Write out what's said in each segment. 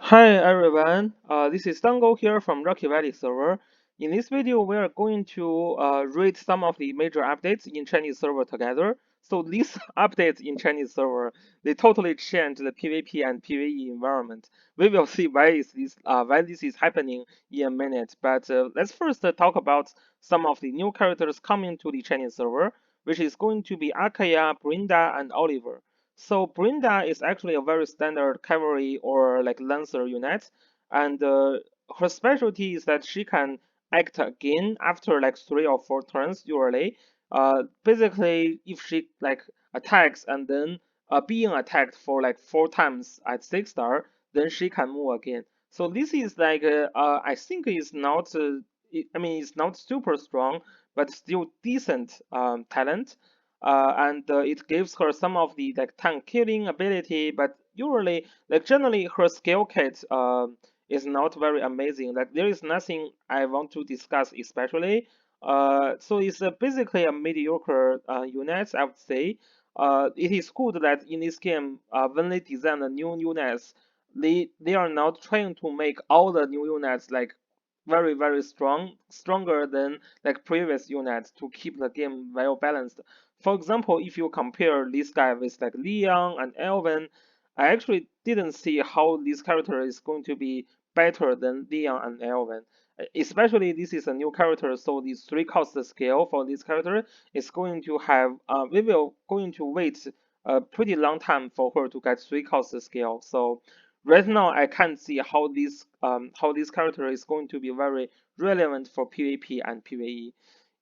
Hi everyone, this is Dango here from Rocky Valley server. In this video, we are going to read some of the major updates in Chinese server together. So these updates in Chinese server, they totally change the PvP and PvE environment. We will see why this is happening in a minute. But let's first talk about some of the new characters coming to the Chinese server, which is going to be Attea, Brinda, and Oliver. So Brinda is actually a very standard cavalry or like lancer unit, and her specialty is that she can act again after like 3 or 4 turns usually. Basically, if she like attacks and then being attacked for like 4 times at 6 star, then she can move again. So this is like I think it's not I mean it's not super strong, but still decent talent and it gives her some of the like tank killing ability, but usually like generally her skill kit is not very amazing. Like there is nothing I want to discuss especially. So it's basically a mediocre unit, I would say. It is good that in this game, when they design the new units, they are not trying to make all the new units like very strong, stronger than like previous units to keep the game well balanced. For example, if you compare this guy with like Leon and Elvin, I actually didn't see how this character is going to be better than Leon and Elvin. Especially this is a new character, so the 3 cost scale for this character is going to have we will going to wait a pretty long time for her to get 3 cost scale. So right now I can't see how this character is going to be very relevant for PvP and PvE.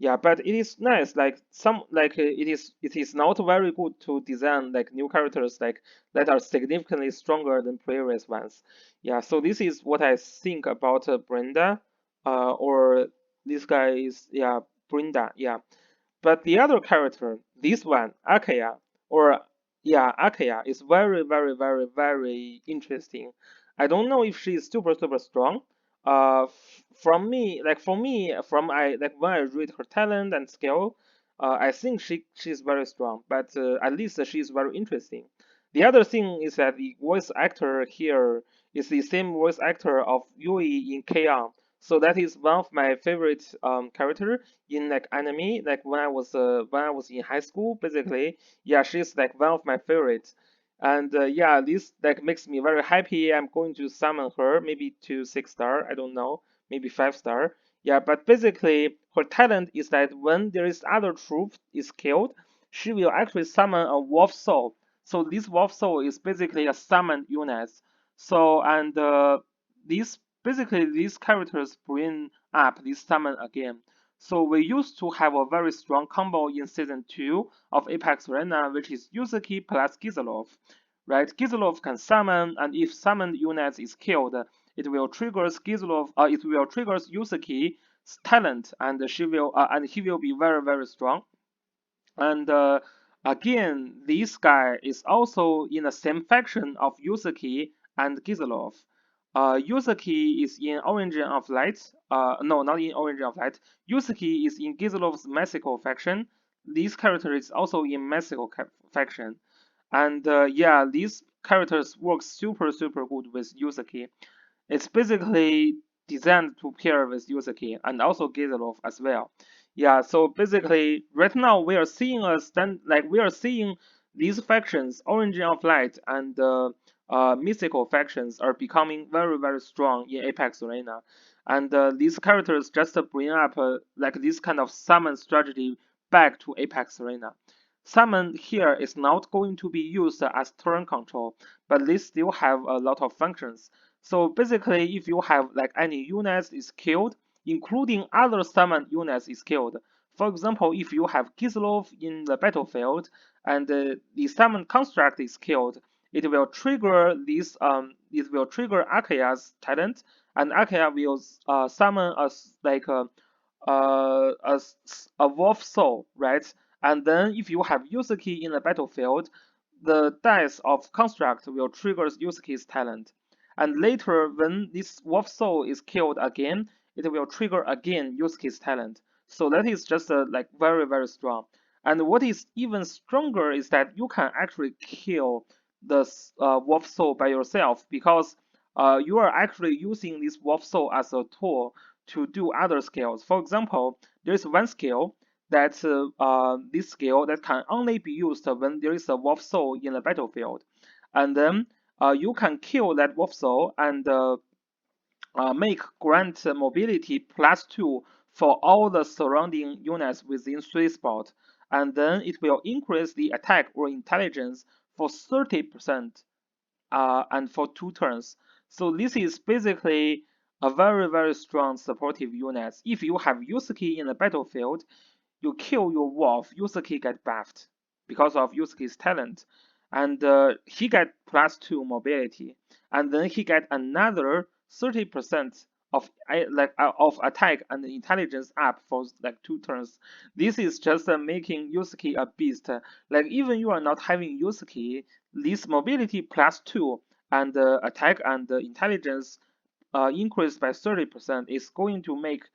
Yeah, but it is nice. Like some like it is not very good to design like new characters like that are significantly stronger than previous ones. Yeah, so this is what I think about Brenda, or this guy is yeah Brenda. Yeah, but the other character, this one, Attea, or yeah, Attea is very interesting. I don't know if she's super strong. From me, like for me, from I like when I read her talent and skill, I think she's very strong. But at least she's very interesting. The other thing is that the voice actor here is the same voice actor of Yui in K-On! So that is one of my favorite character in like anime. Like when I was in high school, basically, yeah, she's like one of my favorites. And yeah, this like makes me very happy. I'm going to summon her, maybe to 6 star. I don't know, maybe 5 star. Yeah, but basically, her talent is that when there is other troop is killed, she will actually summon a wolf soul. So this wolf soul is basically a summoned unit. So and these basically these characters bring up this summon again. So we used to have a very strong combo in season 2 of Apex Arena, which is Yuzuki plus Gizlof. Right? Gizlof can summon, and if summoned unit is killed, it will trigger Yuzuki's talent, and he will be very strong. And again, this guy is also in the same faction of Yuzuki and Gizlof. Yuzuki is in Origin of Light. No, not in Origin of Light. Yuzuki is in Gizlof's Mexico faction. This character is also in Mexico faction. And yeah, these characters work super good with Yuzuki. It's basically designed to pair with Yuzuki and also Gizlof as well. Yeah, so basically, right now we are seeing we are seeing these factions, Origin of Light and Mystical factions, are becoming very strong in Apex Arena, and these characters just bring up like this kind of summon strategy back to Apex Arena. Summon here is not going to be used as turn control, but they still have a lot of functions. So basically, if you have like any units is killed, including other summon units is killed. For example, if you have Gizlof in the battlefield and the summon construct is killed, it will trigger Attea's talent, and Attea will summon us like a wolf soul, right? And then if you have Yuzuki in the battlefield, the dice of construct will trigger Yuzuki's talent. And later, when this wolf soul is killed again, it will trigger again Yusuke's talent. So that is just like very strong. And what is even stronger is that you can actually kill the wolf soul by yourself because you are actually using this wolf soul as a tool to do other skills. For example, there's one skill that this skill that can only be used when there is a wolf soul in the battlefield, and then you can kill that wolf soul and make grant mobility +2 for all the surrounding units within 3 spots, and then it will increase the attack or intelligence for 30% and for 2 turns. So this is basically a very strong supportive unit. If you have Yusuke in the battlefield, you kill your wolf, Yusuke get buffed because of Yusuke's talent, and he get +2 mobility, and then he get another 30% of attack and intelligence up for like 2 turns. This is just making Yusuke a beast. Like even you are not having Yusuke, this mobility +2 and attack and intelligence increased by 30% is going to make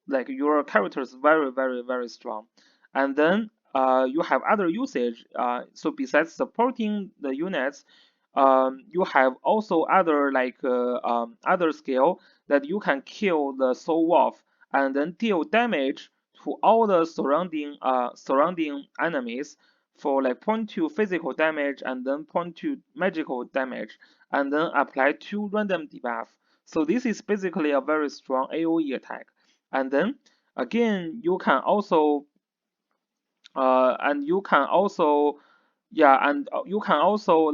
like your characters very strong. And then you have other usage. So besides supporting the units, you have also other other skill that you can kill the soul wolf and then deal damage to all the surrounding enemies for like 0.2 physical damage and then 0.2 magical damage, and then apply 2 random debuff. So this is basically a very strong AoE attack. And then again, you can also yeah, and you can also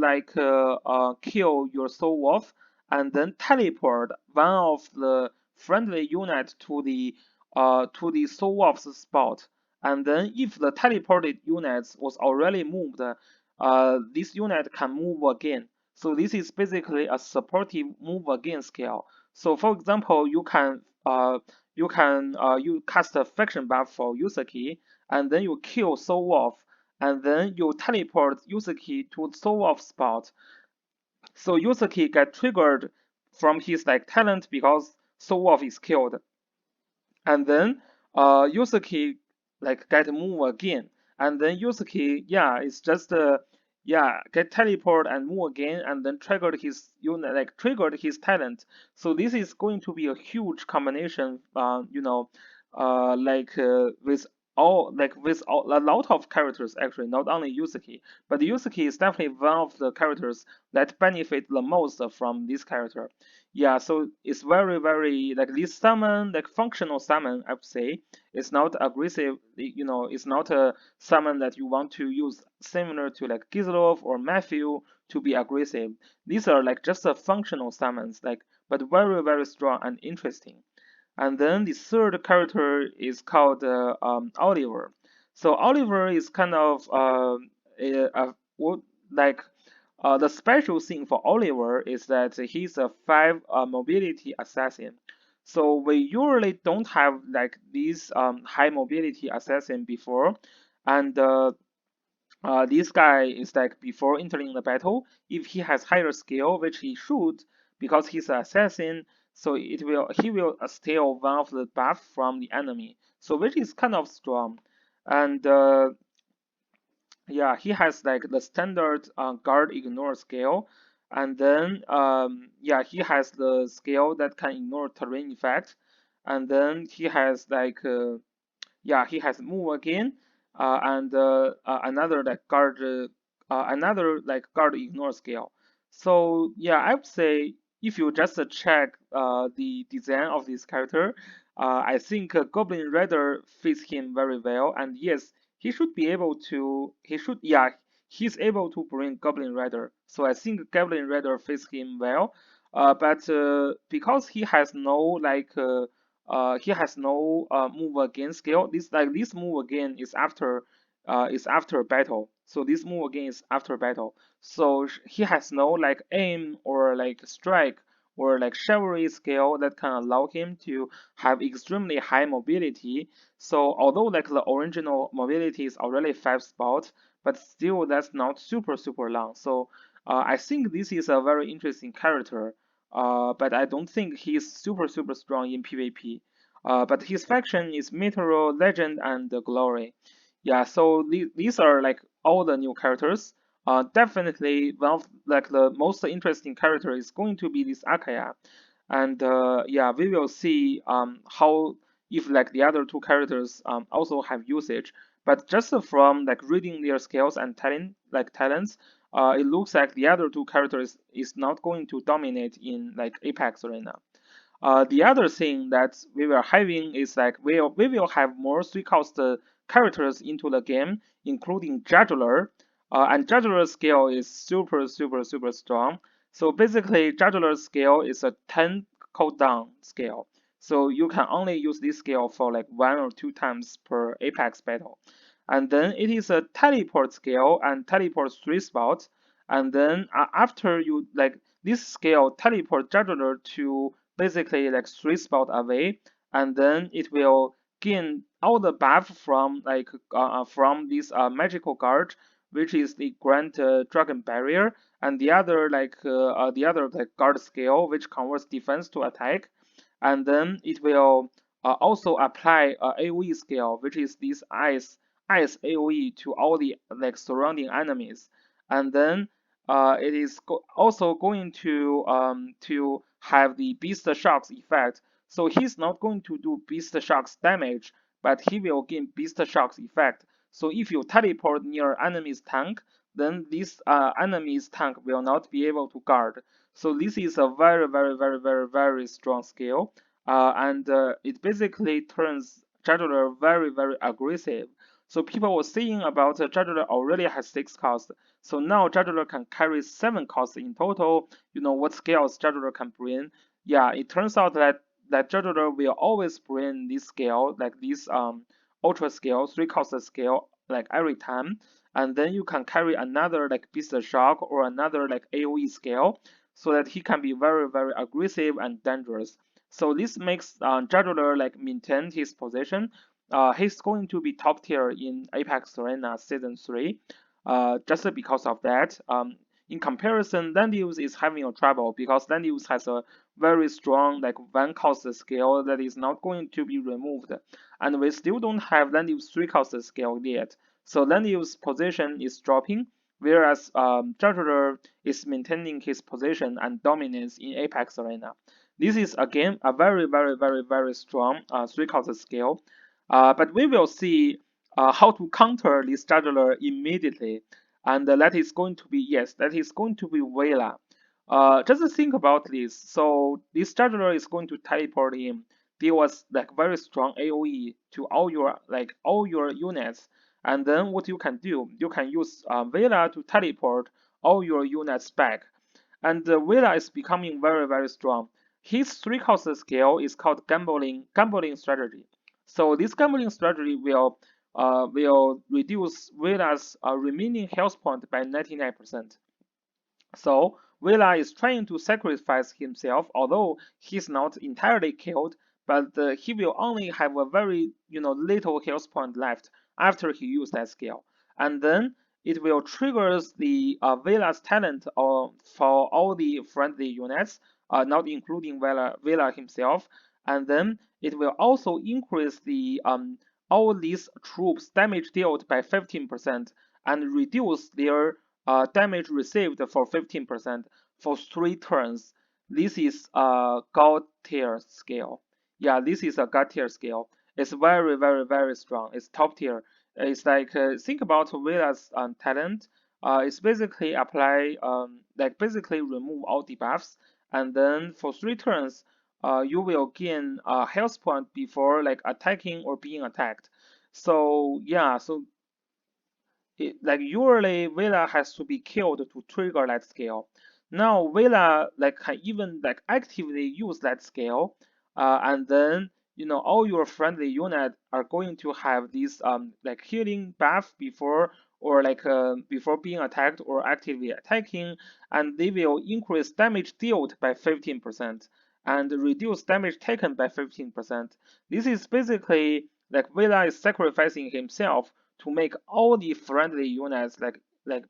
kill your soul wolf and then teleport one of the friendly unit to the soul wolf's spot. And then if the teleported unit was already moved, this unit can move again. So this is basically a supportive move again skill. So for example, you cast a faction buff for Yusuke, and then you kill Soul Wolf, and then you teleport Yusuke to Soul Wolf spot. So Yusuke get triggered from his like talent because Soul Wolf is killed, and then Yusuke like get move again, and then Yusuke it's just get teleport and move again, and then triggered his talent. So this is going to be a huge combination, with a lot of characters actually, not only Yusuke, but Yusuke is definitely one of the characters that benefit the most from this character. Yeah, so it's very like this summon, like functional summon, I would say. It's not aggressive, it's not a summon that you want to use similar to like Gizlof or Matthew to be aggressive. These are like just a functional summons, like but very strong and interesting. And then the third character is called Oliver. So Oliver is kind of like the special thing for Oliver is that he's a 5 mobility assassin. So we usually don't have like these high mobility assassin before, and this guy is like before entering the battle, if he has higher skill, which he should, because he's an assassin, so he will steal one of the buff from the enemy. So which is kind of strong, and yeah, he has like the standard guard ignore skill, and then he has the skill that can ignore terrain effect, and then he has he has move again, and another guard ignore skill. So yeah, I would say if you just check the design of this character, I think Goblin Rider fits him very well, and yes, he should be able to. He's able to bring Goblin Rider. So I think Goblin Rider fits him well. But because he has no move again skill. This move again is after battle. So this move again is after battle. So he has no like aim or like strike or like chivalry skill that can allow him to have extremely high mobility. So although like the original mobility is already 5 spots, but still that's not super long. So I think this is a very interesting character. But I don't think he's super strong in PvP. But his faction is Meteor, Legend, and Glory. Yeah, so these are like all the new characters. definitely one of like the most interesting character is going to be this Attea, and yeah, we will see how if like the other two characters also have usage. But just from like reading their skills and talents, it looks like the other two characters is not going to dominate in like Apex arena. The other thing that we were having is like we will have more 3 cost characters into the game, including Juggler, and Juggler's skill is super strong. So basically, Juggler's skill is a 10 cooldown skill. So you can only use this skill for like 1 or 2 times per Apex battle. And then it is a teleport skill and teleports 3 spots. And then after you like this skill teleport Juggler to basically like 3 spots away, and then it will gain all the buff from this magical guard, which is the Grand Dragon Barrier, and the other like guard skill, which converts defense to attack, and then it will also apply AoE skill, which is this ice AoE to all the like surrounding enemies, and then it is also going to have the Beast Shocks effect. So he's not going to do Beast Shocks damage, but he will gain Beast Shocks effect. So if you teleport near enemy's tank, then this enemy's tank will not be able to guard. So this is a very strong skill, and it basically turns Juggler very aggressive. So people were saying about Juggler already has 6 costs, so now Juggler can carry 7 costs in total. You know what skills Juggler can bring? Yeah, it turns out that Juggler will always bring this skill, like this ultra skill, 3 cost skill, like every time, and then you can carry another like Beast Shock or another like AoE skill, so that he can be very aggressive and dangerous. So this makes Juggler like maintain his position. He's going to be top tier in Apex Arena Season 3, just because of that. In comparison, Landius is having a trouble because Landius has a very strong like 1 cost skill that is not going to be removed, and we still don't have Landius 3 cost skill yet. So Landius' position is dropping, whereas Juggler is maintaining his position and dominance in Apex Arena. This is again a very strong 3 cost skill, but we will see how to counter this Juggler immediately, and that is going to be yes, that is going to be Vela. Just think about this. So this Juggler is going to teleport in, deals like very strong AOE to all your units, and then what you can do, you can use Vela to teleport all your units back, and Vela is becoming very strong. His 3 cost skill is called gambling strategy. So this gambling strategy will reduce Vela's remaining health point by 99%. So Vela is trying to sacrifice himself, although he's not entirely killed, but he will only have a very little health point left after he used that skill, and then it will trigger the Vela's talent for all the friendly units, not including Vela himself, and then it will also increase the all these troops damage dealt by 15% and reduce their damage received for 15% for 3 turns. This is a god tier skill. Yeah, this is a god tier skill. It's very strong. It's top tier. It's like think about Vela's talent. It's basically apply like basically remove all debuffs, and then for 3 turns, you will gain a health point before like attacking or being attacked. So yeah, so like usually Vela has to be killed to trigger that skill. Now Vela like can even like actively use that skill, and then all your friendly units are going to have this like healing buff before or like before being attacked or actively attacking, and they will increase damage dealt by 15% and reduce damage taken by 15%. This is basically like Vela is sacrificing himself to make all the friendly units like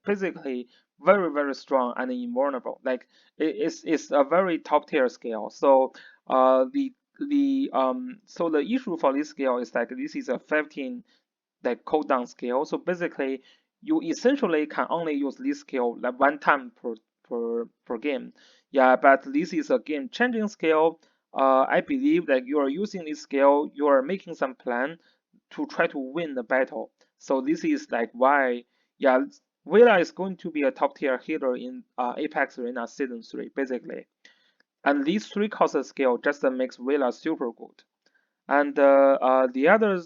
basically very strong and invulnerable. Like it's a very top tier skill. So so the issue for this skill is like this is a 15 like cooldown skill. So basically you essentially can only use this skill like one time per game. Yeah, but this is a game changing skill. I believe that you are using this skill, you are making some plan to try to win the battle. So this is like why, yeah, Wheeler is going to be a top tier healer in Apex Arena Season 3, basically. And these three cost skill just makes Wheeler super good. And the other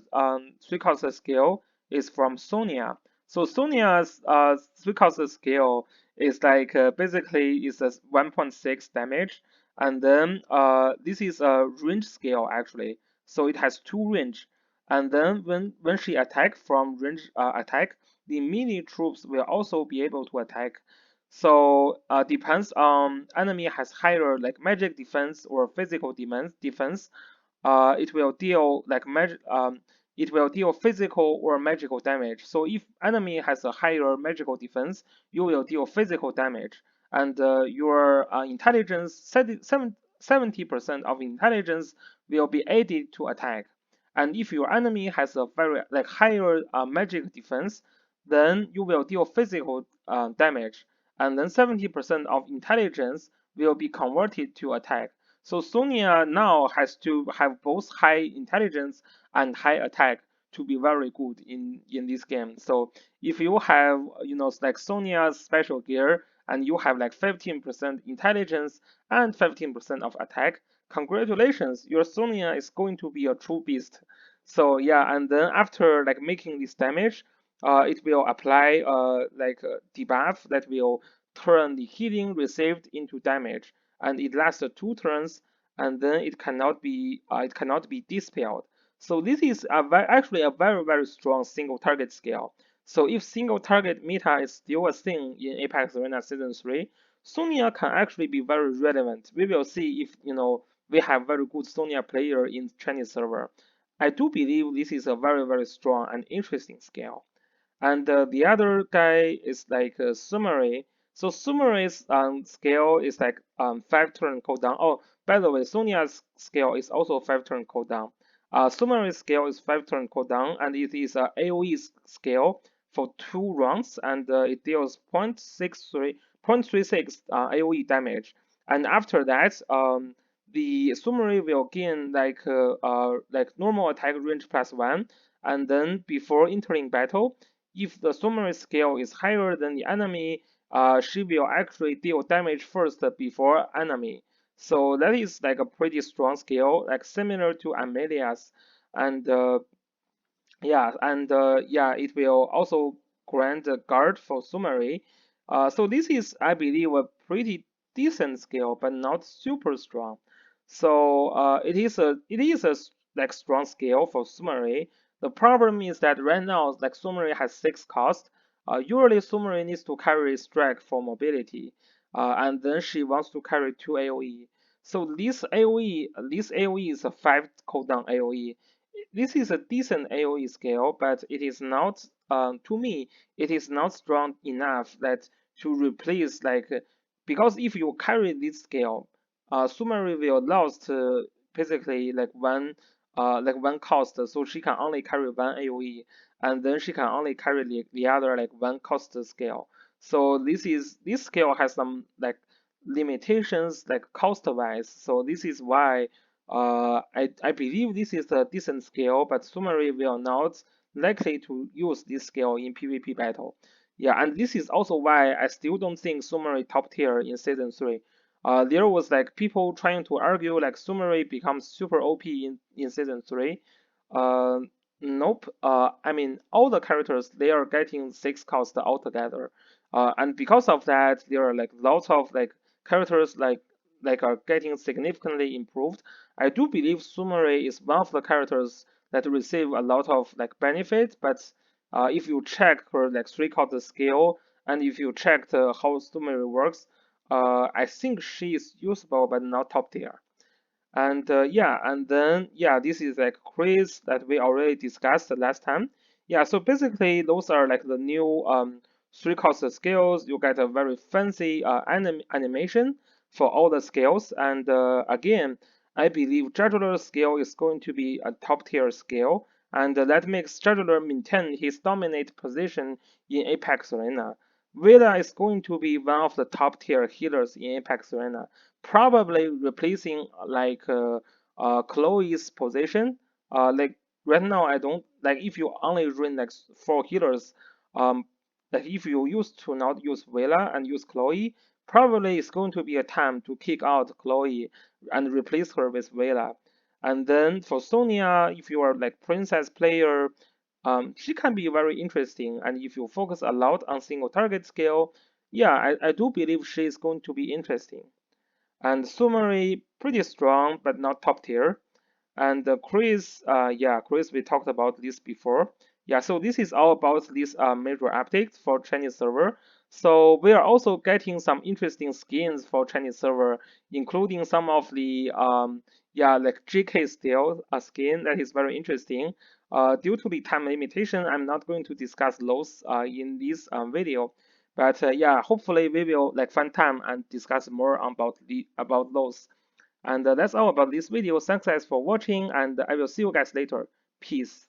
three cost skill is from Sonya. So Sonya's three cost skill is like basically is a 1.6 damage, and then this is a range skill actually. So it has two range, and then when she attack from range attack, the mini troops will also be able to attack. So depends on enemy has higher like magic defense or physical defense, it will deal like it will deal physical or magical damage. So if enemy has a higher magical defense, you will deal physical damage, and your intelligence 70% of intelligence will be added to attack. And if your enemy has a very like higher magic defense, then you will deal physical damage, and then 70% of intelligence will be converted to attack. So Sonya now has to have both high intelligence and high attack to be very good in this game. So if you have like Sonya's special gear and you have like 15% intelligence and 15% of attack, congratulations, your Sonya is going to be a true beast. So yeah, and then after like making this damage, it will apply like a debuff that will turn the healing received into damage, and it lasts 2 turns, and then it cannot be dispelled. So this is actually a very strong single target skill. So if single target meta is still a thing in Apex Arena Season 3, Sonya can actually be very relevant. We will see if we have very good Sonya player in Chinese server. I do believe this is a very strong and interesting skill. And the other guy is like Summary. So Summary's scale is like 5 turn cooldown. Oh, by the way, Sonya's scale is also 5 turn cooldown. Summary's scale is 5 turn cooldown, and it is a AOE scale for 2 rounds, and it deals 0.36 AOE damage. And after that, the Summary will gain like normal attack range +1, and then before entering battle, if the summary scale is higher than the enemy, she will actually deal damage first before enemy. So that is like a pretty strong skill, like similar to Amelia's, and yeah, it will also grant a guard for summary. So this is, I believe, a pretty decent skill, but not super strong. So it is a like strong skill for summary. The problem is that right now, like summary has 6 cost. Usually summary needs to carry strike for mobility, and then she wants to carry 2 AOE. So this AOE is a 5 cooldown AOE. This is a decent AOE scale, but it is not, to me, it is not strong enough that to replace because if you carry this scale, Sumeri will lose basically like one cost, so she can only carry one AOE, and then she can only carry the other like one cost scale. So this scale has some like limitations like cost wise. So this is why I believe this is a decent skill, but Summary will not likely to use this skill in PvP battle. Yeah, and this is also why I still don't think Summary top tier in Season 3. There was like people trying to argue like Summary becomes super OP in Season 3. Uh, nope. I mean, all the characters, they are getting 6 cost altogether. And because of that, there are like lots of like characters like are getting significantly improved. I do believe Sumeri is one of the characters that receive a lot of like benefit, but if you check her like 3 cost skill and if you check how Sumeri works, I think she is usable but not top tier. And yeah, and then yeah, this is like quiz that we already discussed last time. Yeah, so basically those are like the new 3 cost skills. You get a very fancy animation for all the skills. And again, I believe Jugular skill is going to be a top tier skill. and that makes Jugler maintain his dominant position in Apex Arena. Wiler is going to be one of the top tier healers in Apex Arena, probably replacing Chloe's position. Like right now, I don't like if you only run like 4 healers. Like if you used to not use Wiler and use Chloe, probably it's going to be a time to kick out Chloe and replace her with Wiler. And then for Sonya, if you are like princess player, she can be very interesting. And if you focus a lot on single target skill, yeah, I do believe she is going to be interesting. And Sumeri, pretty strong, but not top tier. And Chris, yeah, Chris, we talked about this before. Yeah, so this is all about this major updates for Chinese server. So we are also getting some interesting skins for Chinese server, including some of the yeah, like GK style skin that is very interesting. Due to the time limitation, I'm not going to discuss those in this video. But yeah, hopefully we will like find time and discuss more about those. And that's all about this video. Thanks guys for watching, and I will see you guys later. Peace.